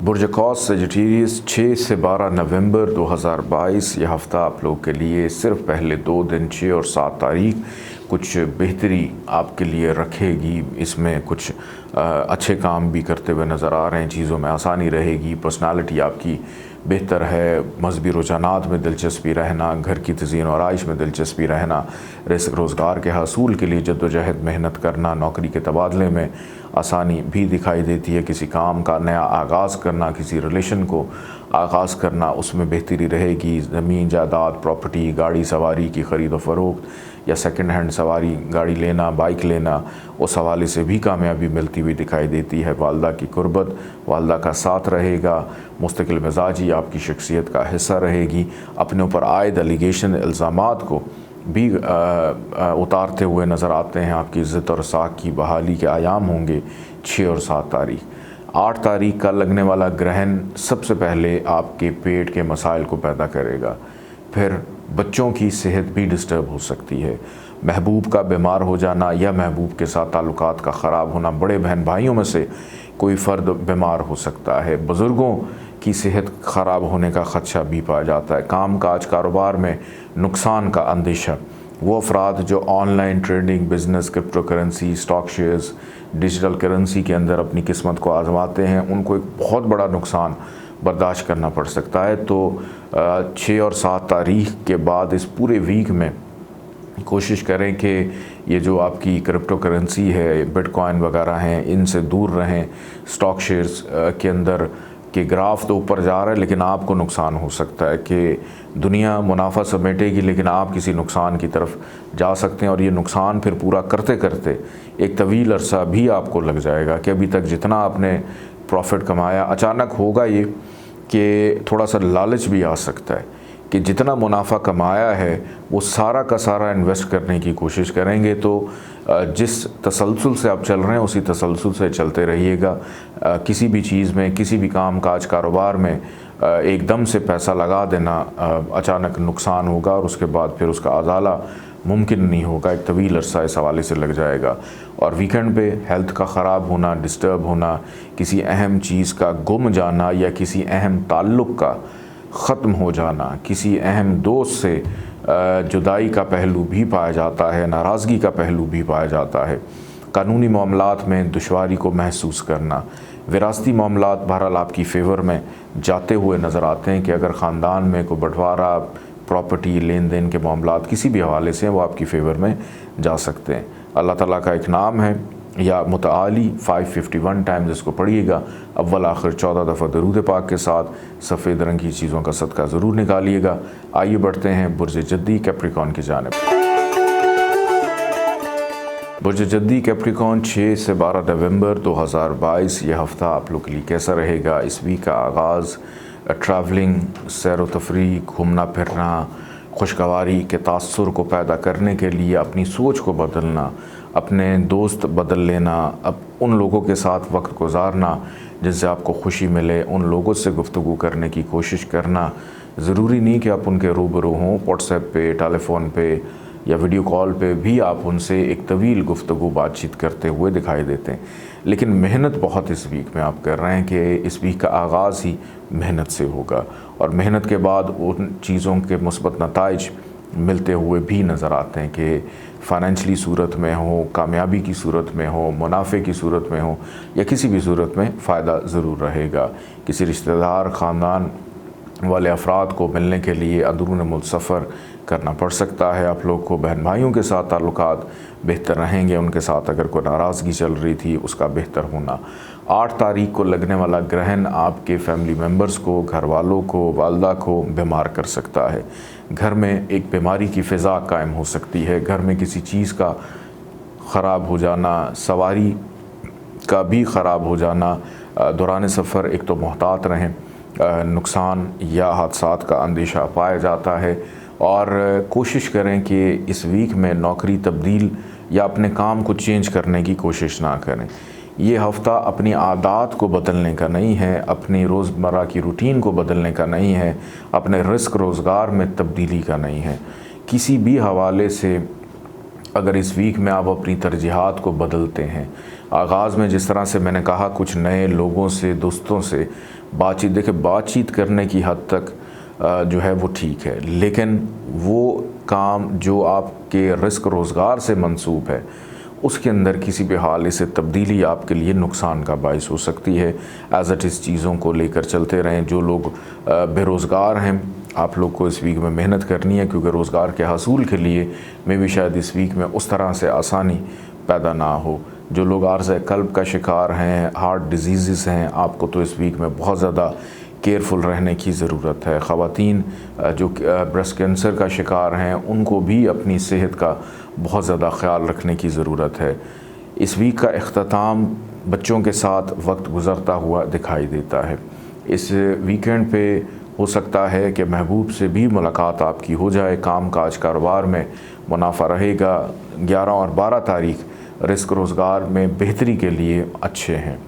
बुर्ज कौस सेजिटेरियस 6 से 12 नवंबर 2022 यह हफ़्ता आप लोग के लिए सिर्फ पहले 2 दिन 6 और 7 तारीख कुछ बेहतरी आपके लिए रखेगी। इसमें कुछ अच्छे काम भी करते हुए नज़र आ रहे हैं, चीज़ों में आसानी रहेगी, पर्सनालिटी आपकी बेहतर है, मज़हबी रुझानात में दिलचस्पी रहना, घर की तज़ीन और आइश में दिलचस्पी रहना, रिज़्क़ रोज़गार के हासूल के लिए जद्दोजहद मेहनत करना, नौकरी के तबादले में आसानी भी दिखाई देती है। किसी काम का नया आगाज़ करना, किसी रिलेशन को आगाज़ करना, उसमें बेहतरी रहेगी। ज़मीन जायदाद, प्रॉपर्टी, गाड़ी सवारी की ख़रीद व फ़रोख्त या सेकंड हैंड सवारी गाड़ी लेना, बाइक लेना, उस हवाले से भी कामयाबी मिलती हुई दिखाई देती है। वालदा की कुर्बत, वालदा का साथ रहेगा। मुस्तकिल मिजाजी आपकी शख्सियत का हिस्सा रहेगी। अपने ऊपर आयद एलिगेशन इल्ज़ामात को भी उतारते हुए नज़र आते हैं। आपकी इज़्ज़त और साख की बहाली के आयाम होंगे 6 और 7 तारीख। 8 तारीख का लगने वाला ग्रहण सबसे पहले आपके पेट के मसाइल को पैदा करेगा। फिर बच्चों की सेहत भी डिस्टर्ब हो सकती है। महबूब का बीमार हो जाना या महबूब के साथ ताल्लुकात का ख़राब होना, बड़े बहन भाइयों में से कोई फ़र्द बीमार हो सकता है। बुज़ुर्गों की सेहत ख़राब होने का ख़दशा भी पाया जाता है। काम काज कारोबार में नुकसान का अंदेशा। वो अफराद जो online trading, business, crypto currency, stock shares, digital currency के अंदर अपनी किस्मत को आजमाते हैं, उनको एक बहुत बड़ा नुकसान बर्दाश्त करना पड़ सकता है। तो 6 और 7 तारीख के बाद इस पूरे वीक में कोशिश करें कि ये जो आपकी क्रिप्टो करेंसी है, बिटकॉइन वगैरह हैं, इनसे दूर रहें। स्टॉक शेयर्स के अंदर के ग्राफ तो ऊपर जा रहा है, लेकिन आपको नुकसान हो सकता है कि दुनिया मुनाफा समेटेगी लेकिन आप किसी नुकसान की तरफ जा सकते हैं। और ये नुकसान फिर पूरा करते करते एक तवील अरसा भी आपको लग जाएगा कि अभी तक जितना आपने प्रॉफिट कमाया, अचानक होगा ये कि थोड़ा सा लालच भी आ सकता है कि जितना मुनाफा कमाया है वो सारा का सारा इन्वेस्ट करने की कोशिश करेंगे। तो जिस तसलसल से आप चल रहे हैं उसी तसलसल से चलते रहिएगा। किसी भी चीज़ में, किसी भी काम काज कारोबार में एकदम से पैसा लगा देना अचानक नुकसान होगा और उसके बाद फिर उसका अजाला मुमकिन नहीं होगा, एक तवील अरसा इस हवाले से लग जाएगा। और वीकेंड पे हेल्थ का ख़राब होना, डिस्टर्ब होना, किसी अहम चीज़ का गुम जाना या किसी अहम ताल्लुक़ का ख़त्म हो जाना, किसी अहम दोस्त से जुदाई का पहलू भी पाया जाता है, नाराज़गी का पहलू भी पाया जाता है। कानूनी मामलात में दुश्वारी को महसूस करना, विरासती मामलात बहरहाल आपकी फ़ेवर में जाते हुए नज़र आते हैं कि अगर ख़ानदान में कोई बंटवारा, प्रॉपर्टी, लेन देन के मामलात किसी भी हवाले से वो आपकी फ़ेवर में जा सकते हैं। अल्लाह ताला का एक नाम है या मुतआली 551 टाइम्स इसको पढ़िएगा, अव्वल आखिर 14 दफ़ा दरूद पाक के साथ। सफ़ेद रंग की चीज़ों का सदका ज़रूर निकालिएगा। आइए बढ़ते हैं बुर्ज जद्दी कैप्रिकॉन की जानिब। बुर्ज जद्दी कैप्रिकॉन 6 से 12 नवंबर 2022 ये हफ़्ता आप लोग के लिए कैसा रहेगा। इस वीक का आगाज़ ट्रैवलिंग, सैर व तफरीह, घूमना फिरना, खुशगवारी के तासुर को पैदा करने के लिए अपनी सोच को बदलना, अपने दोस्त बदल लेना, अब उन लोगों के साथ वक्त गुजारना जिनसे आपको खुशी मिले, उन लोगों से गुफ्तगू करने की कोशिश करना। ज़रूरी नहीं कि आप उनके रूबरू हों, व्हाट्सएप पे, टेलीफ़ोन पे या वीडियो कॉल पे भी आप उनसे एक तवील गुफ्तगू बातचीत करते हुए दिखाई देते हैं, लेकिन मेहनत बहुत इस वीक में आप कर रहे हैं कि इस वीक का आगाज़ ही मेहनत से होगा और मेहनत के बाद उन चीज़ों के मुस्बत नताइज मिलते हुए भी नज़र आते हैं कि फ़ाइनेंशली सूरत में हो, कामयाबी की सूरत में हो, मुनाफे की सूरत में हो या किसी भी सूरत में फ़ायदा ज़रूर रहेगा। किसी रिश्तेदार, ख़ानदान वाले अफराद को मिलने के लिए अंदरून मुल्क सफ़र करना पड़ सकता है। आप लोग को बहन भाइयों के साथ ताल्लुकात बेहतर रहेंगे, उनके साथ अगर कोई नाराज़गी चल रही थी उसका बेहतर होना। 8 तारीख को लगने वाला ग्रहण आपके फैमिली मेम्बर्स को, घर वालों को, वालदा को बीमार कर सकता है। घर में एक बीमारी की फ़िज़ा कायम हो सकती है। घर में किसी चीज़ का ख़राब हो जाना, सवारी का भी ख़राब हो जाना। दौरान सफ़र एक तो मोहतात रहें, नुकसान या हादसात का अंदेशा पाया जाता है और कोशिश करें कि इस वीक में नौकरी तब्दील या अपने काम को चेंज करने की कोशिश ना करें। ये हफ़्ता अपनी आदत को बदलने का नहीं है, अपनी रोज़मर्रा की रूटीन को बदलने का नहीं है, अपने रिस्क रोज़गार में तब्दीली का नहीं है। किसी भी हवाले से अगर इस वीक में आप अपनी तरजीहात को बदलते हैं, आगाज़ में जिस तरह से मैंने कहा कुछ नए लोगों से, दोस्तों से बातचीत, देखिए बातचीत करने की हद तक जो है वो ठीक है, लेकिन वो काम जो आपके रिस्क रोज़गार से मंसूब है उसके अंदर किसी भी हाल से तब्दीली आपके लिए नुकसान का बायस हो सकती है। एज़ इट इज़ चीज़ों को लेकर चलते रहें। जो लोग बेरोज़गार हैं, आप लोग को इस वीक में मेहनत करनी है क्योंकि रोज़गार के हासूल के लिए मैं भी शायद इस वीक में उस तरह से आसानी पैदा ना हो। जो लोग आर्ज़ क़ल्ब का शिकार हैं, हार्ट डिजीज़ हैं, आपको तो इस वीक में बहुत ज़्यादा केयरफुल रहने की ज़रूरत है। ख़वातीन जो ब्रेस्ट कैंसर का शिकार हैं उनको भी अपनी सेहत का बहुत ज़्यादा ख्याल रखने की ज़रूरत है। इस वीक का इख्तिताम बच्चों के साथ वक्त गुज़रता हुआ दिखाई देता है। इस वीकेंड पे हो सकता है कि महबूब से भी मुलाकात आपकी हो जाए। काम काज कारोबार में मुनाफा रहेगा। 11 और 12 तारीख रिस्क रोज़गार में बेहतरी के लिए अच्छे हैं।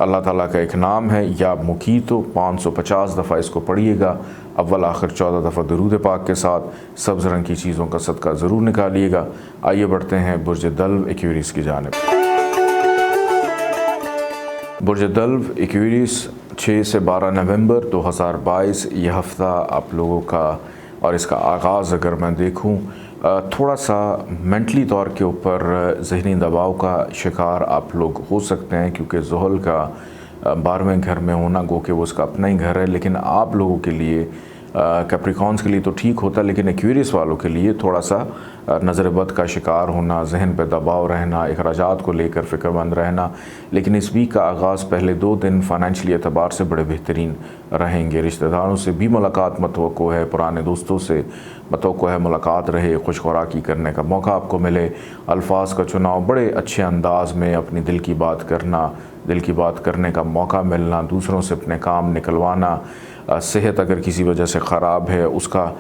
अल्लाह ताला का एक नाम है या मुकीतो, 550 दफ़ा इसको पढ़िएगा। अव्वल आखिर 14 दफ़ा दरूद पाक के साथ सब्ज़ रंग की चीज़ों का सदका ज़रूर निकालिएगा। आइए बढ़ते हैं बुर्ज दल्व एक्वेरियस की जानिब। बुर्ज दल्व एक्वेरियस 6 से 12 नवंबर 2022 ये हफ़्ता आप लोगों का और इसका आगाज़ अगर मैं देखूं थोड़ा सा मेंटली तौर के ऊपर ज़हनी दबाव का शिकार आप लोग हो सकते हैं क्योंकि ज़ुहल का 12वें घर में होना, गो कि वो उसका अपना ही घर है, लेकिन आप लोगों के लिए कैप्रिकॉन्स के लिए तो ठीक होता, लेकिन एक्वेरियस वालों के लिए थोड़ा सा नज़र बद का शिकार होना, जहन पे दबाव रहना, अखराजात को लेकर फ़िक्रमंद रहना। लेकिन इस वीक का आगाज़ पहले 2 दिन फ़ाइनेंशियली एतबार से बड़े बेहतरीन रहेंगे। रिश्तेदारों से भी मुलाकात मतवक्को है, पुराने दोस्तों से मतवक्को है मुलाकात रहे, खुश खुराकी करने का मौका आपको मिले। अल्फाज का चुनाव बड़े अच्छे अंदाज में, अपनी दिल की बात करना, दिल की बात करने का मौका मिलना, दूसरों से अपने काम निकलवाना, सेहत अगर किसी वजह से ख़राब है उसका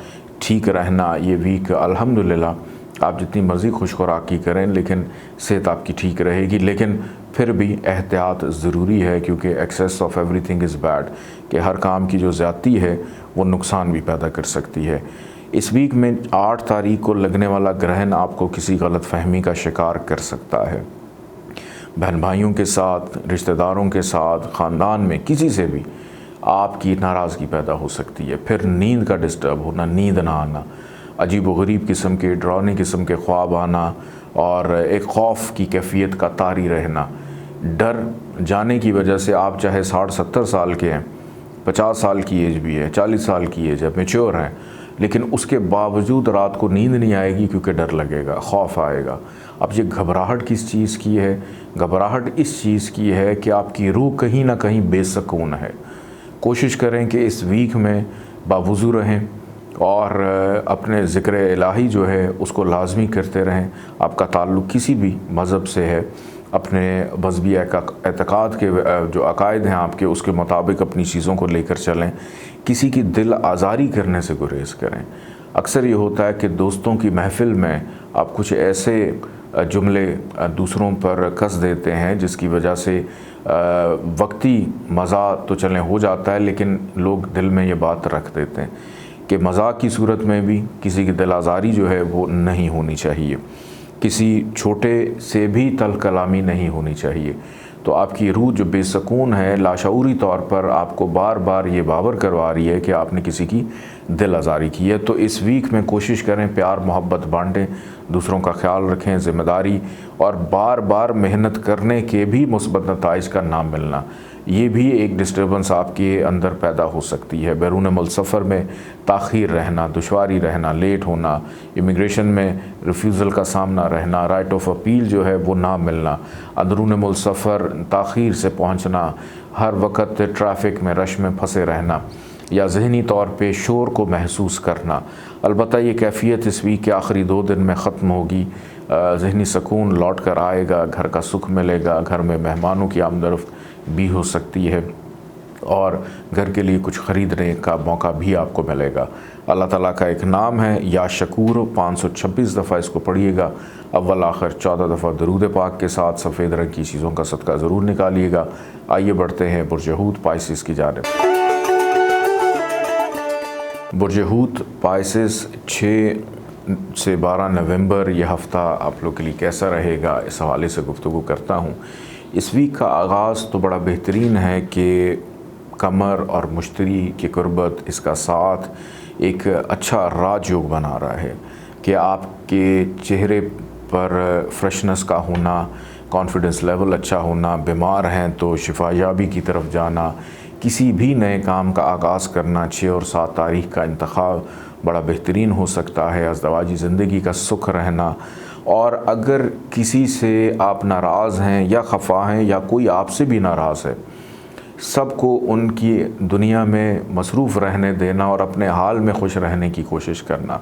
ठीक रहना, ये वीक अल्हम्दुलिल्लाह आप जितनी मर्ज़ी खुशखुराकी करें लेकिन सेहत आपकी ठीक रहेगी। लेकिन फिर भी एहतियात ज़रूरी है, क्योंकि excess of everything is bad, कि हर काम की जो ज़्यादती है वो नुकसान भी पैदा कर सकती है। इस वीक में 8 तारीख को लगने वाला ग्रहण आपको किसी गलत फहमी का शिकार कर सकता है। बहन भाइयों के साथ, रिश्तेदारों के साथ, ख़ानदान में किसी से भी आपकी नाराज़गी पैदा हो सकती है। फिर नींद का डिस्टर्ब होना, नींद ना आना, अजीब व गरीब किस्म के डरावनी किस्म के ख्वाब आना और एक खौफ की कैफियत का तारी रहना, डर जाने की वजह से आप चाहे 60-70 साल के हैं, 50 साल की एज भी है, 40 साल की एज है, मैच्योर हैं, लेकिन उसके बावजूद रात को नींद नहीं आएगी क्योंकि डर लगेगा, खौफ आएगा। अब ये घबराहट किस चीज़ की है? घबराहट इस चीज़ की है कि आपकी रूह कहीं ना कहीं बेसकून है। कोशिश करें कि इस वीक में बावुज़ू रहें और अपने ज़िक्र इलाही जो है उसको लाजमी करते रहें। आपका ताल्लुक़ किसी भी मज़हब से है, अपने मज़हबी एतक़ाद के जो अकायद हैं आपके, उसके मुताबिक अपनी चीज़ों को लेकर चलें। किसी की दिल आज़ारी करने से गुरेज़ करें। अक्सर ये होता है कि दोस्तों की महफ़िल में आप कुछ ऐसे जुमले दूसरों पर कस देते हैं जिसकी वजह से वक्ती मज़ा तो चलें हो जाता है, लेकिन लोग दिल में ये बात रख देते हैं कि मज़ाक की सूरत में भी किसी की दिल आज़ारी जो है वो नहीं होनी चाहिए, किसी छोटे से भी तल कलामी नहीं होनी चाहिए। तो आपकी रूह जो बेसकून है लाशऊरी तौर पर आपको बार बार ये बावर करवा रही है कि आपने किसी की दिल आज़ारी की है। तो इस वीक में कोशिश करें प्यार मोहब्बत बांटें, दूसरों का ख्याल रखें, ज़िम्मेदारी और बार बार मेहनत करने के भी मुस्बत नताइज का ना मिलना, ये भी एक डिस्टर्बेंस आपके अंदर पैदा हो सकती है। बैरून मुल्क सफ़र में ताख़ीर रहना, दुश्वारी रहना, लेट होना, इमिग्रेशन में रिफ्यूज़ल का सामना रहना, राइट ऑफ अपील जो है वो ना मिलना, अंदरून मुल्क सफ़र ताख़ीर से पहुँचना, हर वक्त ट्रैफिक में रश में फंसे रहना या ज़हनी तौर पे शोर को महसूस करना। अलबत्ता ये कैफ़ियत इस वीक के आखिरी 2 दिन में ख़त्म होगी। ज़हनी सुकून लौट कर आएगा, घर का सुख मिलेगा, घर में मेहमानों की आमदरफ्त भी हो सकती है और घर के लिए कुछ ख़रीदने का मौका भी आपको मिलेगा। अल्लाह ताला का एक नाम है या शकूर, 526 दफ़ा इसको पढ़िएगा। अव्वल आखिर 14 दफ़ा दरूद पाक के साथ सफ़ेद रंग की चीज़ों का सदका ज़रूर निकालिएगा। आइए बढ़ते हैं बुर्ज हूत पाइसिस की जानिब। बुर्ज हूत पाइसिस 6 से 12 नवंबर यह हफ़्ता आप लोग के लिए कैसा रहेगा, इस हवाले से गुफ्तगू करता हूँ। इस वीक का आगाज़ तो बड़ा बेहतरीन है कि कमर और मुश्तरी की कुर्बत, इसका साथ एक अच्छा राजयोग बना रहा है कि आपके चेहरे पर फ्रेशनेस का होना, कॉन्फिडेंस लेवल अच्छा होना, बीमार हैं तो शिफायाबी की तरफ जाना, किसी भी नए काम का आगाज़ करना, 6 और 7 तारीख का इंतखाब बड़ा बेहतरीन हो सकता है। अज़दवाजी ज़िंदगी का सुख रहना, और अगर किसी से आप नाराज़ हैं या खफा हैं या कोई आपसे भी नाराज़ है, सबको उनकी दुनिया में मसरूफ़ रहने देना और अपने हाल में खुश रहने की कोशिश करना,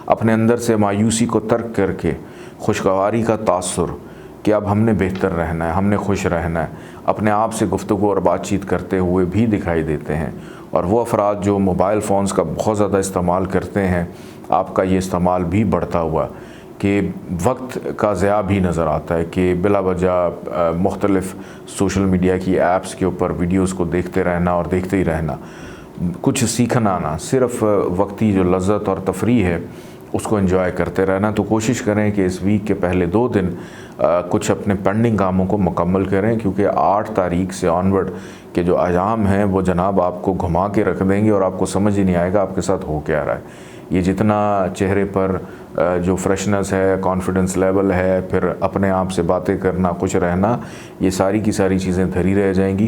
अपने अंदर से मायूसी को तर्क करके खुशगवारी का तासुर कि अब हमने बेहतर रहना है, हमने खुश रहना है, अपने आप से गुफ्तगू और बातचीत करते हुए भी दिखाई देते हैं। और वो अफराद जो मोबाइल फ़ोन्स का बहुत ज़्यादा इस्तेमाल करते हैं, आपका ये इस्तेमाल भी बढ़ता हुआ कि वक्त का ज़िया भी नज़र आता है कि बिला वजह मुख्तलिफ़ सोशल मीडिया की ऐप्स के ऊपर वीडियोस को देखते रहना और देखते ही रहना, कुछ सीखना ना, सिर्फ़ वक्ती जो लज़्ज़त और तफरी है उसको एंजॉय करते रहना। तो कोशिश करें कि इस वीक के पहले 2 दिन कुछ अपने पेंडिंग कामों को मुकम्मल करें, क्योंकि 8 तारीख से ऑनवर्ड के जो अयाम हैं वो जनाब आपको घुमा के रख देंगे और आपको समझ ही नहीं आएगा आपके साथ हो क्या रहा है। ये जितना चेहरे पर जो फ्रेशनेस है, कॉन्फिडेंस लेवल है, फिर अपने आप से बातें करना, खुश रहना, ये सारी की सारी चीज़ें धरी रह जाएंगी,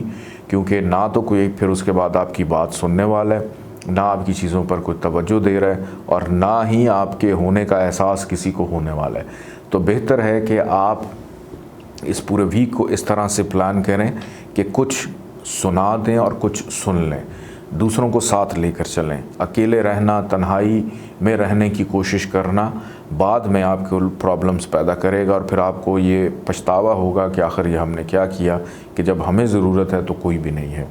क्योंकि ना तो कोई फिर उसके बाद आपकी बात सुनने वाला है, ना आपकी चीज़ों पर कोई तवज्जो दे रहा है और ना ही आपके होने का एहसास किसी को होने वाला है। तो बेहतर है कि आप इस पूरे वीक को इस तरह से प्लान करें कि कुछ सुना दें और कुछ सुन लें, दूसरों को साथ लेकर चलें। अकेले रहना, तन्हाई में रहने की कोशिश करना बाद में आपको प्रॉब्लम्स पैदा करेगा और फिर आपको ये पछतावा होगा कि आखिर ये हमने क्या किया कि जब हमें ज़रूरत है तो कोई भी नहीं है।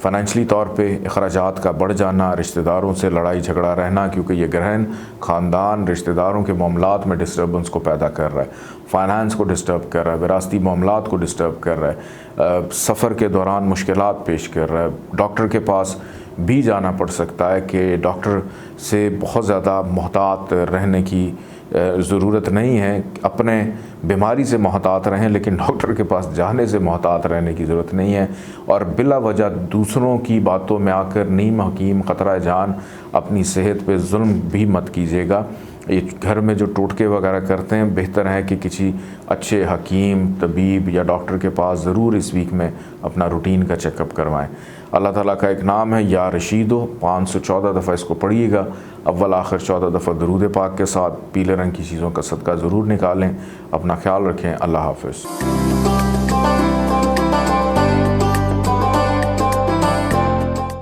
फ़ाइनेंशली तौर पे अखराजात का बढ़ जाना, रिश्तेदारों से लड़ाई झगड़ा रहना, क्योंकि ये ग्रहण ख़ानदान रिश्तेदारों के मामलात में डिस्टर्बेंस को पैदा कर रहा है, फ़ाइनेंस को डिस्टर्ब कर रहा है, विरासती मामलात को डिस्टर्ब कर रहा है, सफ़र के दौरान मुश्किलात पेश कर रहा है। डॉक्टर के पास भी जाना पड़ सकता है कि डॉक्टर से बहुत ज़्यादा मोहतात रहने की ज़रूरत नहीं है। अपने बीमारी से मोहतात रहें, लेकिन डॉक्टर के पास जाने से मोहतात रहने की ज़रूरत नहीं है। और बिला वजह दूसरों की बातों में आकर नीम हकीम ख़तरा जान अपनी सेहत पे जुल्म भी मत कीजिएगा। ये घर में जो टोटके वगैरह करते हैं, बेहतर है कि किसी अच्छे हकीम, तबीब या डॉक्टर के पास ज़रूर इस वीक में अपना रूटीन का चेकअप करवाएं। अल्लाह ताला का एक नाम है या रशीदो, 514 दफ़ा इसको पढ़िएगा। अव्वल आखिर 14 दफ़ा दरूद पाक के साथ पीले रंग की चीज़ों का सदका ज़रूर निकालें। अपना ख्याल रखें। अल्लाह हाफ़िज़।